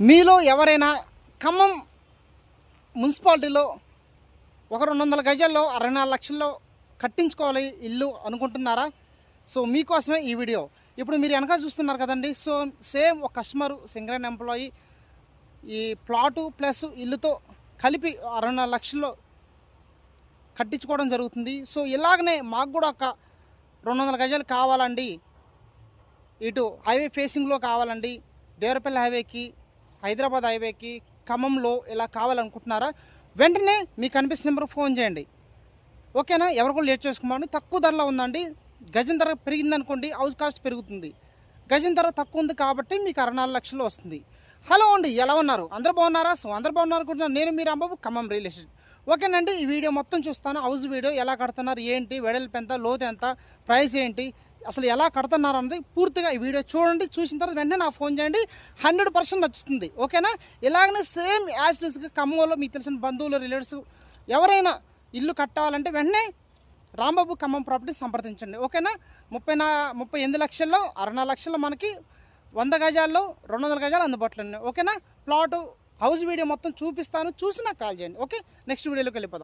మీలో ఎవరైనా ఖమ్మం మున్సిపాలిటీలో ఒక 200 గజాల్లో 64 లక్షల్లో కట్టించుకోవాలి ఇల్లు అనుకుంటున్నారా? సో మీకోసమే ఈ వీడియో. ఇప్పుడు మీరు వెనక చూస్తున్నారు కదండి. సో సేమ్ ఒక కస్టమరు సింగరేణి ఎంప్లాయీ ఈ ప్లాటు ప్లస్ ఇల్లుతో కలిపి 64 లక్షల్లో కట్టించుకోవడం జరుగుతుంది. సో ఇలాగనే మాకు కూడా ఒక 200 గజాలు కావాలండి, ఇటు హైవే ఫేసింగ్లో కావాలండి, దేవరపల్లి హైవేకి, హైదరాబాద్ హైవేకి, ఖమ్మంలో ఇలా కావాలనుకుంటున్నారా? వెంటనే మీకు కనిపిస్తున్న నెంబర్కి ఫోన్ చేయండి. ఓకేనా? ఎవరు కూడా లేట్ చేసుకోమండి. తక్కువ ధరలో ఉందండి. గజం ధర పెరిగిందనుకోండి, హౌస్ కాస్ట్ పెరుగుతుంది. గజం ధర తక్కువ ఉంది కాబట్టి మీకు 64 లక్షలు వస్తుంది. హలో అండి, ఎలా ఉన్నారు? అందరూ బాగున్నారా? సో అందరూ బాగున్నారు అనుకుంటున్నాను. నేను మీ రాంబాబు, ఖమ్మం రియల్ ఎస్టేట్. ఓకేనండి, ఈ వీడియో మొత్తం చూస్తాను. హౌస్ వీడియో ఎలా కడుతున్నారు, ఏంటి, వెడల్పు ఎంత, లోతు ఎంత, ప్రైస్ ఏంటి, అసలు ఎలా కడుతున్నారు అన్నది పూర్తిగా ఈ వీడియో చూడండి. చూసిన తర్వాత వెంటనే నాకు ఫోన్ చేయండి. 100% నచ్చుతుంది. ఓకేనా? ఇలాగనే సేమ్ యాజ్ టీజ్గా ఖమ్మంలో మీకు తెలిసిన బంధువులు, రిలేటివ్స్ ఎవరైనా ఇల్లు కట్టాలంటే వెంటనే రాంబాబు ఖమ్మం ప్రాపర్టీ సంప్రదించండి. ఓకేనా? 38 లక్షల్లో 64 లక్షల్లో మనకి 100 గజాల్లో 200 గజాలు అందుబాటులో ఉన్నాయి. ఓకేనా? ప్లాటు హౌస్ వీడియో మొత్తం చూపిస్తాను. చూసి నాకు కాల్ చేయండి. ఓకే, నెక్స్ట్ వీడియోలోకి వెళ్ళిపోదాం.